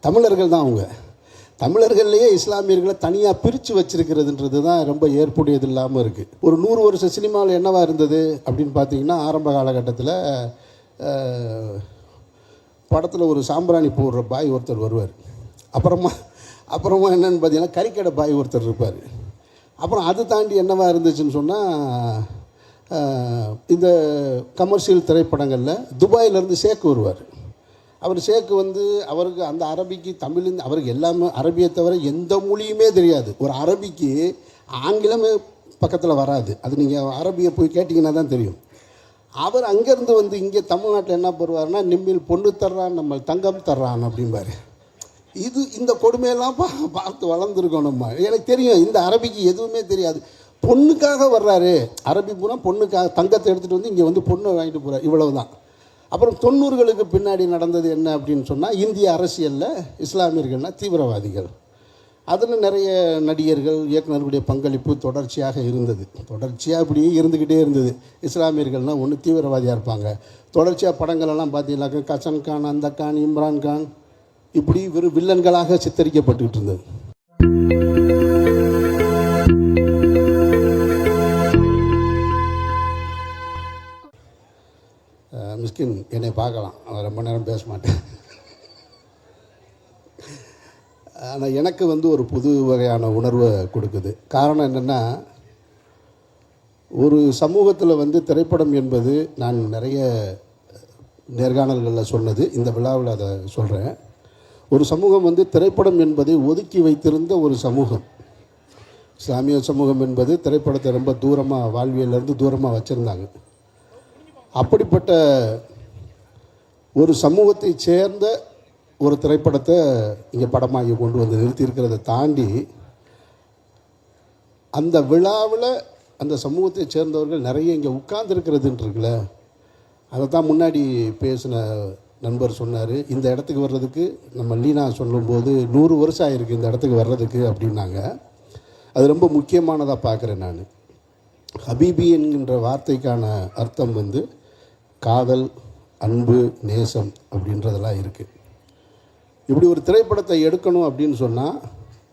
தமிழர்கள் தான் அவங்க. தமிழர்கள்லேயே இஸ்லாமியர்களை தனியாக பிரித்து வச்சிருக்கிறதுன்றது தான் ரொம்ப ஏற்புடையது இல்லாமல் இருக்குது. ஒரு 100 வருஷ சினிமாவில் என்னவா இருந்தது அப்படின்னு பார்த்தீங்கன்னா, ஆரம்ப காலகட்டத்தில் படத்தில் ஒரு சாம்பிராணி போடுற பாய் ஒருத்தர் வருவார். அப்புறமா என்னென்னு பார்த்தீங்கன்னா, கறிக்கடை பாய் ஒருத்தர் இருப்பார். அப்புறம் அது தாண்டி என்னவா இருந்துச்சுன்னு சொன்னால், இந்த கமர்ஷியல் திரைப்படங்களில் துபாயிலேருந்து ஷேக் வருவார். அவர் ஷேக்கு அவருக்கு அந்த அரபிக்கு தமிழ் அவருக்கு எல்லாமே அரபியை தவிர எந்த மொழியுமே தெரியாது. ஒரு அரபிக்கு ஆங்கிலமே பக்கத்தில் வராது. அது நீங்கள் அரபியை போய் கேட்டிங்கன்னா தான் தெரியும். அவர் அங்கேருந்து இங்கே தமிழ்நாட்டில் என்ன பண்ணுவார்னா, நிம்மில் பொண்ணு தர்றான், நம்ம தங்கம் தர்றான் அப்படிம்பார். இந்த கொடுமையெல்லாம் பார்த்து வளர்ந்துருக்கோம் நம்ம. எனக்கு தெரியும், இந்த அரபிக்கு எதுவுமே தெரியாது. பொண்ணுக்காக வர்றாரு. அரபி போனால் பொண்ணுக்காக தங்கத்தை எடுத்துகிட்டு இங்கே பொண்ணை வாங்கிட்டு போகிறார். இவ்வளவு தான். அப்புறம் 90களுக்கு பின்னாடி நடந்தது என்ன அப்படின்னு சொன்னால், இந்திய அரசியலில் இஸ்லாமியர்கள்னால் தீவிரவாதிகள். அதில் நிறைய நடிகர்கள், இயக்குநர்களுடைய பங்களிப்பு தொடர்ச்சியாக இருந்தது. தொடர்ச்சியாக இப்படியே இருந்துக்கிட்டே இருந்தது. இஸ்லாமியர்கள்னால் ஒன்று தீவிரவாதியாக இருப்பாங்க. தொடர்ச்சியாக படங்களெல்லாம் பார்த்தீங்கன்னாக்கா கசன் கான், அந்த கான், இம்ரான் கான், இப்படி வெறும் வில்லன்களாக சித்தரிக்கப்பட்டுக்கிட்டு இருந்தது. மிஸ்கின் என்னை பார்க்கலாம், அவன் ரொம்ப நேரம் பேச மாட்டேன். ஆனால் எனக்கு ஒரு புது வகையான உணர்வை கொடுக்குது. காரணம் என்னென்னா, ஒரு சமூகத்தில் திரைப்படம் என்பது, நான் நிறைய நேர்காணல்களில் சொன்னது, இந்த விழாவில் அதை சொல்கிறேன். ஒரு சமூகம் திரைப்படம் என்பதை ஒதுக்கி வைத்திருந்த ஒரு சமூகம். இஸ்லாமிய சமூகம் என்பது திரைப்படத்தை ரொம்ப தூரமாக, வாழ்வியலேருந்து தூரமாக வச்சுருந்தாங்க. அப்படிப்பட்ட ஒரு சமூகத்தை சேர்ந்த ஒரு திரைப்படத்தை இங்கே படமாகி கொண்டு நிறுத்தியிருக்கிறத தாண்டி, அந்த விழாவில் அந்த சமூகத்தை சேர்ந்தவர்கள் நிறைய இங்கே உட்கார்ந்துருக்கிறதுன்றிருக்குல்ல, அதை தான் முன்னாடி பேசின நண்பர் சொன்னார். இந்த இடத்துக்கு வர்றதுக்கு நம்ம லீனா சொல்லும்போது 100 வருஷம் ஆகிருக்கு இந்த இடத்துக்கு வர்றதுக்கு அப்படின்னாங்க. அது ரொம்ப முக்கியமானதாக பார்க்குறேன் நான். ஹபீபி என்கின்ற வார்த்தைக்கான அர்த்தம் காதல், அன்பு, நேசம் அப்படின்றதெல்லாம் இருக்குது. இப்படி ஒரு திரைப்படத்தை எடுக்கணும் அப்படின்னு சொன்னால்,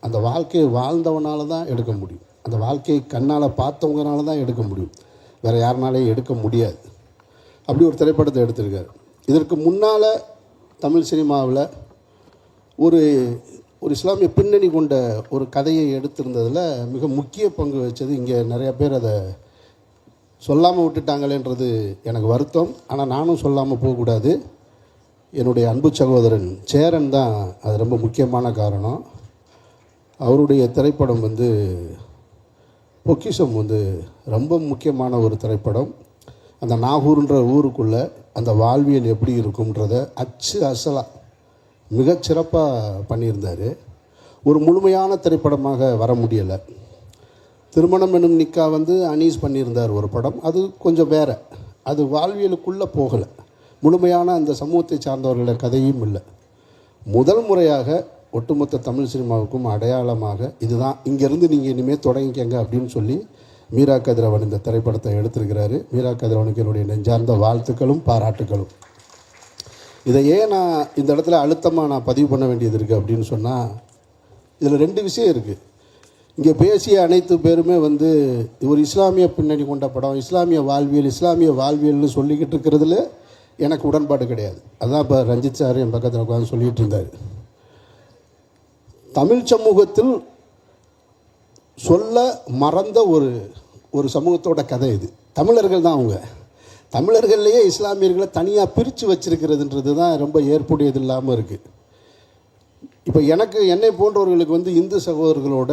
அந்த வாழ்க்கையை வாழ்ந்தவனால தான் எடுக்க முடியும். அந்த வாழ்க்கையை கண்ணால் பார்த்தவங்கனால தான் எடுக்க முடியும். வேறு யாருனாலையும் எடுக்க முடியாது. அப்படி ஒரு திரைப்படத்தை எடுத்திருக்காரு. இதற்கு முன்னால் தமிழ் சினிமாவில் ஒரு இஸ்லாமிய பின்னணி கொண்ட ஒரு கதையை எடுத்திருந்ததில் மிக முக்கிய பங்கு வச்சது, இங்கே நிறையா பேர் அதை சொல்லாமல் விட்டுட்டாங்களேன்றது எனக்கு வருத்தம். ஆனால் நானும் சொல்லாமல் போகக்கூடாது. என்னுடைய அன்பு சகோதரன் சேரன் தான் அது ரொம்ப முக்கியமான காரணம். அவருடைய திரைப்படம் பொக்கிஷம் ரொம்ப முக்கியமான ஒரு திரைப்படம். அந்த நாகூர்ன்ற ஊருக்குள்ளே அந்த வாழ்வியல் எப்படி இருக்கும்ன்றதை அசலாக மிகச்சிறப்பாக பண்ணியிருந்தார். ஒரு முழுமையான திரைப்படமாக வர முடியலை. திருமணம் எனும் நிக்கா அனீஸ் பண்ணியிருந்தார் ஒரு படம். அது கொஞ்சம் வேறு, அது வாழ்வியலுக்குள்ளே போகலை. முழுமையான அந்த சமூகத்தை சார்ந்தவர்கள கதையும் இல்லை. முதல் முறையாக ஒட்டுமொத்த தமிழ் சினிமாவுக்கும் அடையாளமாக இதுதான், இங்கேருந்து நீங்கள் இனிமேல் தொடங்கிக்கங்க அப்படின்னு சொல்லி மீரா கதிரவன் இந்த திரைப்படத்தை எடுத்திருக்கிறாரு. மீரா கதிரவனுக்கு என்னுடைய நெஞ்சார்ந்த வாழ்த்துக்களும் பாராட்டுகளும். இதை ஏன் நான் இந்த இடத்துல அழுத்தமாக நான் பதிவு பண்ண வேண்டியது இருக்குது அப்படின்னு சொன்னால், இதில் 2 விஷயம் இருக்குது. இங்கே பேசிய அனைத்து பேருமே ஒரு இஸ்லாமிய பின்னணி கொண்ட படம், இஸ்லாமிய வாழ்வியல்னு சொல்லிக்கிட்டு இருக்கிறதுல எனக்கு உடன்பாடு கிடையாது. அதுதான் இப்போ ரஞ்சித் சார் என் பக்கத்தில் உட்காந்து சொல்லிகிட்டு இருந்தார். தமிழ் சமூகத்தில் சொல்ல மறந்த ஒரு சமூகத்தோட கதை இது. தமிழர்கள் தான் அவங்க. தமிழர்கள்லேயே இஸ்லாமியர்களை தனியாக பிரித்து வச்சிருக்கிறதுன்றது தான் ரொம்ப ஏற்புடையது இல்லாமல் இருக்குது. இப்போ என்னை போன்றவர்களுக்கு இந்து சகோதரர்களோட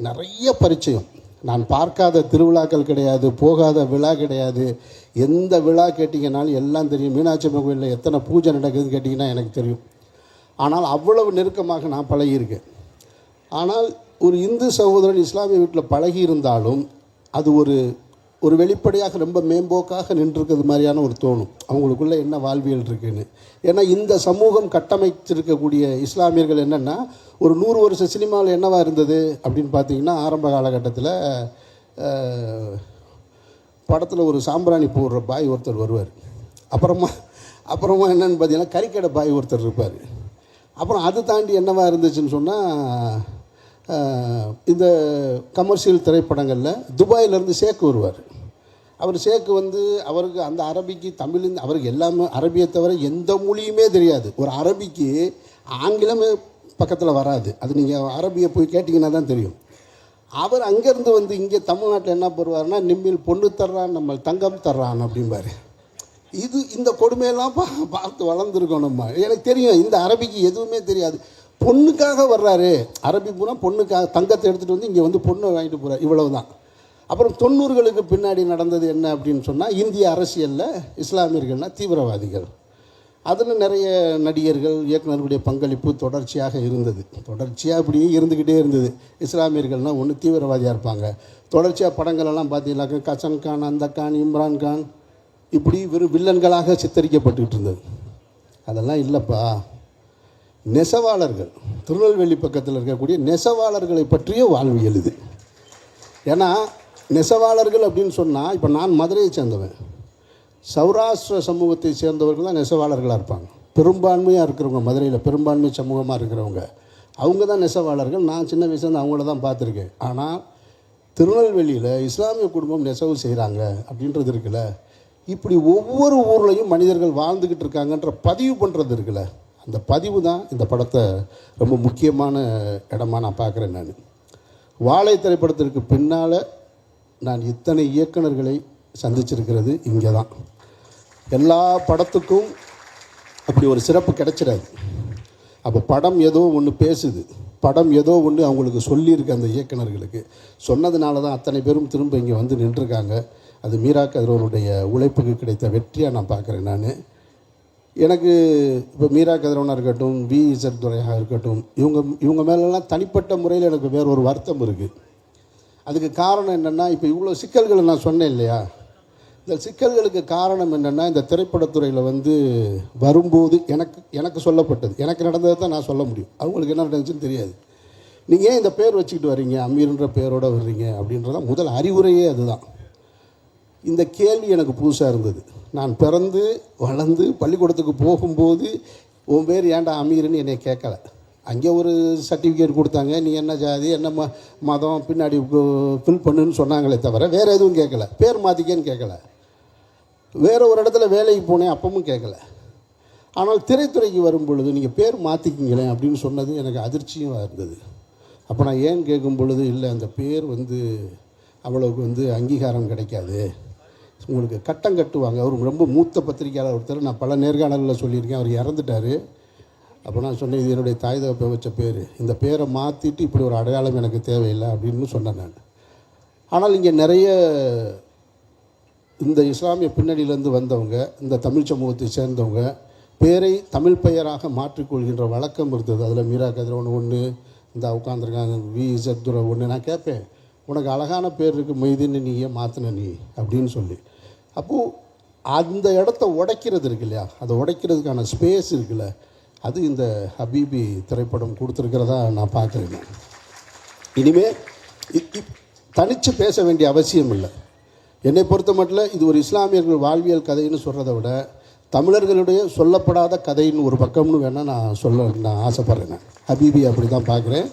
நிறைய பரிச்சயம். நான் பார்க்காத திருவிழாக்கள் கிடையாது, போகாத விழா கிடையாது. எந்த விழா கேட்டிங்கனாலும் எல்லாம் தெரியும். மீனாட்சி அம்மன் கோயிலில் எத்தனை பூஜை நடக்குதுன்னு கேட்டிங்கன்னா எனக்கு தெரியும். ஆனால் அவ்வளவு நெருக்கமாக நான் பழகியிருக்கேன். ஆனால் ஒரு இந்து சகோதரன் இஸ்லாமிய வீட்டில் பழகி இருந்தாலும் அது ஒரு வெளிப்படையாக ரொம்ப மேம்போக்காக நின்றுருக்கிறது மாதிரியான ஒரு தோணும். அவங்களுக்குள்ளே என்ன வாழ்வியல் இருக்குன்னு. ஏன்னா இந்த சமூகம் கட்டமைச்சிருக்கக்கூடிய இஸ்லாமியர்கள் என்னென்னா, ஒரு 100 வருஷ சினிமாவில் என்னவா இருந்தது அப்படின்னு பார்த்தீங்கன்னா, ஆரம்ப காலகட்டத்தில் படத்தில் ஒரு சாம்பிராணி போடுற பாய் ஒருத்தர் வருவார். அப்புறமா என்னென்னு பார்த்தீங்கன்னா, கறிக்கடை பாய் ஒருத்தர் இருப்பார். அப்புறம் அது தாண்டி என்னவாக இருந்துச்சுன்னு சொன்னால் இந்த கமர்ஷியல் திரைப்படங்களில் துபாயிலேருந்து ஷேக் வருவார். அவர் ஷேக்கு வந்து அவருக்கு அந்த அரபிக்கு தமிழ் அவருக்கு எல்லாமே அரபியை தவிர எந்த மொழியுமே தெரியாது. ஒரு அரபிக்கு ஆங்கிலமே பக்கத்தில் வராது. அது நீங்கள் அரபியை போய் கேட்டிங்கன்னா தான் தெரியும். அவர் அங்கேருந்து வந்து இங்கே தமிழ்நாட்டில் என்ன பண்ணுவார்னா, நிம்மில் பொண்ணு தர்றான், நம்ம தங்கம் தர்றான் அப்படிம்பார். இந்த கொடுமையெல்லாம் பார்த்து வளர்ந்துருக்கோம் நம்ம. எனக்கு தெரியும் இந்த அரபிக்கு எதுவுமே தெரியாது. பொண்ணுக்காக வர்றாரு, அரபி பூரா பொண்ணுக்காக தங்கத்தை எடுத்துகிட்டு வந்து இங்கே வந்து பொண்ணை வாங்கிட்டு போகிறார், இவ்வளவு தான். அப்புறம் 90களுக்கு பின்னாடி நடந்தது என்ன அப்படின்னு சொன்னால், இந்திய அரசியலில் இஸ்லாமியர்கள்னால் தீவிரவாதிகள். அதில் நிறைய நடிகர்கள் இயக்குநர்களுடைய பங்களிப்பு தொடர்ச்சியாக இருந்தது. தொடர்ச்சியாக இப்படியே இருந்துக்கிட்டே இருந்தது. இஸ்லாமியர்கள்னால் ஒன்று தீவிரவாதியாக இருப்பாங்க. தொடர்ச்சியாக படங்களெல்லாம் பார்த்தீங்கன்னாக்கா கசன் கான், அந்த கான், இம்ரான் கான், இப்படி வெறும் வில்லன்களாக சித்தரிக்கப்பட்டுக்கிட்டு இருந்தது. அதெல்லாம் இல்லைப்பா. நெசவாளர்கள், திருநெல்வேலி பக்கத்தில் இருக்கக்கூடிய நெசவாளர்களை பற்றிய வாழ்வியல் இது. ஏன்னா நெசவாளர்கள் அப்படின்னு சொன்னால், இப்போ நான் மதுரையை சேர்ந்தவன், சௌராஷ்டிர சமூகத்தை சேர்ந்தவர்கள் தான் நெசவாளர்களாக இருப்பாங்க. பெரும்பான்மையாக இருக்கிறவங்க, மதுரையில் பெரும்பான்மை சமூகமாக இருக்கிறவங்க அவங்க தான் நெசவாளர்கள். நான் சின்ன வயசுலேருந்து அவங்கள தான் பார்த்துருக்கேன். ஆனால் திருநெல்வேலியில் இஸ்லாமிய குடும்பம் நெசவு செய்கிறாங்க அப்படின்றது இருக்குல்ல, இப்படி ஒவ்வொரு ஊர்லேயும் மனிதர்கள் வாழ்ந்துக்கிட்டு இருக்காங்கன்ற பதிவு பண்ணுறது இருக்குல்ல, அந்த பதிவு தான் இந்த படத்தை ரொம்ப முக்கியமான இடமா நான் பார்க்குறேன். நான் வாழை திரைப்படத்திற்கு பின்னால் நான் இத்தனை இயக்குநர்களை சந்திச்சிருக்கிறது இங்கே தான். எல்லா படத்துக்கும் அப்படி ஒரு சிறப்பு கிடைச்சிடாது. அப்போ படம் ஏதோ ஒன்று பேசுது, படம் ஏதோ ஒன்று அவங்களுக்கு சொல்லியிருக்கு. அந்த இயக்குநர்களுக்கு சொன்னதுனால தான் அத்தனை பேரும் திரும்ப இங்கே வந்து நின்றுருக்காங்க. அது மீரா கதிரவனுடைய உழைப்புக்கு கிடைத்த வெற்றியாக நான் பார்க்குறேன். நான் எனக்கு இப்போ மீரா கதிரவனாக இருக்கட்டும், VZ துரையாக இருக்கட்டும், இவங்க மேலெல்லாம் தனிப்பட்ட முறையில் எனக்கு வேறு ஒரு வருத்தம் இருக்குது. அதுக்கு காரணம் என்னென்னா, இப்போ இவ்வளோ சிக்கல்களை நான் சொன்னேன் இல்லையா, இந்த சிக்கல்களுக்கு காரணம் என்னென்னா, இந்த திரைப்படத்துறையில் வந்து வரும்போது எனக்கு சொல்லப்பட்டது, எனக்கு நடந்ததை தான் நான் சொல்ல முடியும். அவங்களுக்கு என்ன நடந்துச்சுன்னு தெரியாது. நீங்கள் ஏன் இந்த பேர் வச்சுக்கிட்டு வர்றீங்க, அமீர்ன்ற பேரோடு வர்றீங்க அப்படின்றதான் முதல் அறிவுரையே அதுதான். இந்த கேள்வி எனக்கு புதுசாக இருந்தது. நான் பிறந்து வளர்ந்து பள்ளிக்கூடத்துக்கு போகும்போது உன் பேர் ஏன்டா அமீர்னு என்னை கேட்கலை. அங்கே ஒரு சர்டிஃபிகேட் கொடுத்தாங்க, நீ என்ன ஜாதி என்ன மதம் பின்னாடி ஃபில் பண்ணுன்னு சொன்னாங்களே தவிர வேறு எதுவும் கேட்கல. பேர் மாற்றிக்கேன்னு கேட்கல. வேறு ஒரு இடத்துல வேலைக்கு போனேன், அப்பவும் கேட்கல. ஆனால் திரைத்துறைக்கு வரும் பொழுது நீங்கள் பேர் மாற்றிக்கிங்களேன் அப்படின்னு சொன்னது எனக்கு அதிர்ச்சியும் இருந்தது. அப்போ நான் ஏன் கேட்கும் பொழுது, இல்லை அந்த பேர் வந்து அவ்வளவுக்கு வந்து அங்கீகாரம் கிடைக்காது, உங்களுக்கு கட்டம் கட்டுவாங்க. அவர் ரொம்ப மூத்த பத்திரிகையாளர் ஒருத்தர், நான் பல நேர்காணலில் சொல்லியிருக்கேன், அவர் இறந்துட்டார். அப்போ நான் சொன்னேன், இது என்னுடைய தாய் தகப்பை வச்ச பேர், இந்த பேரை மாற்றிட்டு இப்படி ஒரு அடையாளம் எனக்கு தேவையில்லை அப்படின்னு சொன்னேன் நான். ஆனால் இங்கே நிறைய இந்த இஸ்லாமிய பின்னணியிலேருந்து வந்தவங்க, இந்த தமிழ் சமூகத்தை சேர்ந்தவங்க பேரை தமிழ் பெயராக மாற்றிக்கொள்கின்ற வழக்கம் இருந்தது. அதில் மீரா கதிரவன் ஒன்று, இந்த உட்காந்துருக்காங்க VZ துரை ஒன்று. நான் கேட்பேன், உனக்கு அழகான பேர் இருக்குது மொய்தீன்னு, நீ ஏன் மாற்றின நீ அப்படின்னு சொல்லி. அப்போது அந்த இடத்த உடைக்கிறது இருக்கு இல்லையா, அதை உடைக்கிறதுக்கான ஸ்பேஸ் இருக்குல்ல, அது இந்த ஹபீபி திரைப்படம் கொடுத்துருக்கிறதா நான் பார்க்குறேன். இனிமேல் தனித்து பேச வேண்டிய அவசியம் இல்லை. என்னை பொறுத்த மட்டும் இது ஒரு இஸ்லாமியர்கள் வாழ்வியல் கதைன்னு சொல்கிறத விட தமிழர்களுடைய சொல்லப்படாத கதைன்னு ஒரு பக்கம்னு வேணால் நான் ஆசைப்பட்றேன். நான் ஹபீபி அப்படி தான் பார்க்குறேன்.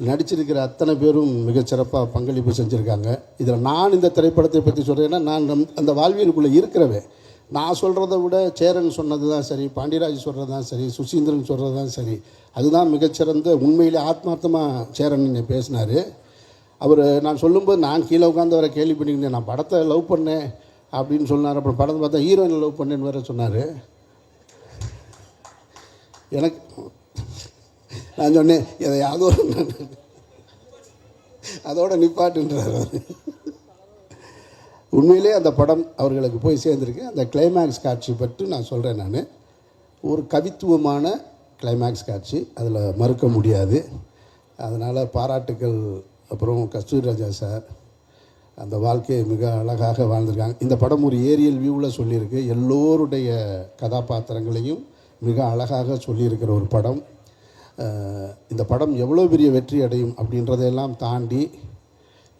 நடிச்சிருக்கிற அத்தனை பேரும் மிகச்சிறப்பாக பங்களிப்பு செஞ்சுருக்காங்க. இதில் நான் இந்த திரைப்படத்தை பற்றி சொல்கிறேன்னா, நான் அந்த வாழ்வியலுக்குள்ளே இருக்கிறவே. நான் சொல்கிறத விட சேரன் சொன்னது தான் சரி, பாண்டியராஜ் சொல்கிறது தான் சரி, சுசீந்திரன் சொல்கிறது தான் சரி, அதுதான் மிகச்சிறந்த. உண்மையிலே ஆத்மார்த்தமாக சேரன் என்னை பேசினார். அவர் நான் சொல்லும்போது நான் கீழே உட்காந்து அவரை கேள்வி பண்ணிக்கிட்டேன், நான் படத்தை லவ் பண்ணேன் அப்படின்னு சொன்னார். அப்புறம் படத்தை பார்த்தா ஹீரோயினை லவ் பண்ணேன்னு வேறு சொன்னார். எனக்கு நான் சொன்னேன், எதையாவது அதோட நிப்பாட்டுன்றார் அவர். உண்மையிலே அந்த படம் அவர்களுக்கு போய் சேர்ந்துருக்கு. அந்த கிளைமேக்ஸ் காட்சி பற்றி நான் சொல்கிறேன். நான் ஒரு கவித்துவமான கிளைமேக்ஸ் காட்சி, அதில் மறுக்க முடியாது. அதனால் பாராட்டுக்கள். அப்புறம் கஸ்தூரி ராஜா சார் அந்த வாழ்க்கையை மிக அழகாக வாழ்ந்திருக்காங்க. இந்த படம் ஒரு ஏரியல் வியூவில் சொல்லியிருக்கு. எல்லோருடைய கதாபாத்திரங்களையும் மிக அழகாக சொல்லியிருக்கிற ஒரு படம். இந்த படம் எவ்வளோ பெரிய வெற்றி அடையும் அப்படின்றதையெல்லாம் தாண்டி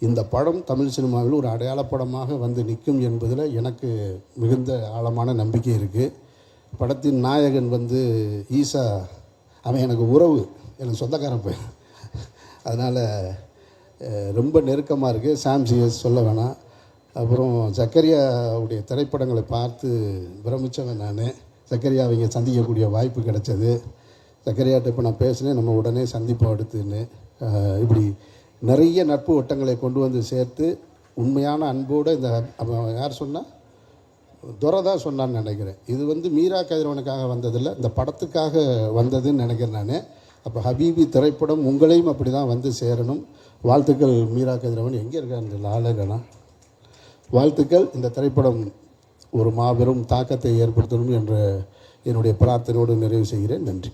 இந்த படம் தமிழ் சினிமாவில் ஒரு அடையாளப்படமாக வந்து நிற்கும் என்பதில் எனக்கு மிகுந்த ஆழமான நம்பிக்கை இருக்குது. படத்தின் நாயகன் வந்து ஈசா அவன் எனக்கு உறவு, எனக்கு சொந்தக்காரன் போய். அதனால் ரொம்ப நெருக்கமாக இருக்குது. சாம் சிஎஸ் சொல்ல வேணாம். அப்புறம் சக்கரியாவுடைய திரைப்படங்களை பார்த்து பிரமித்தவன் நான். சக்கரியா அவங்க சந்திக்கக்கூடிய வாய்ப்பு கிடைச்சது. சக்கரியாட்ட இப்போ நான் பேசினேன், நம்ம உடனே சந்திப்போம் அடுத்துன்னு. இப்படி நிறைய நட்பு வட்டங்களை கொண்டு வந்து சேர்த்து உண்மையான அன்போடு இந்த யார் சொன்னால் துரை தான் சொன்னான்னு நினைக்கிறேன். இது மீரா கதிரவனுக்காக வந்ததில்லை, இந்த படத்துக்காக வந்ததுன்னு நினைக்கிறேன் நான். அப்போ ஹபீபி திரைப்படம் உங்களையும் அப்படி தான் வந்து சேரணும். வாழ்த்துக்கள் மீரா கதிரவன். எங்கே இருக்கான்னு ஆளுங்கண்ணா, வாழ்த்துக்கள். இந்த திரைப்படம் ஒரு மாபெரும் தாக்கத்தை ஏற்படுத்தணும் என்ற என்னுடைய பிரார்த்தனையோடு நிறைவு செய்கிறேன். நன்றி.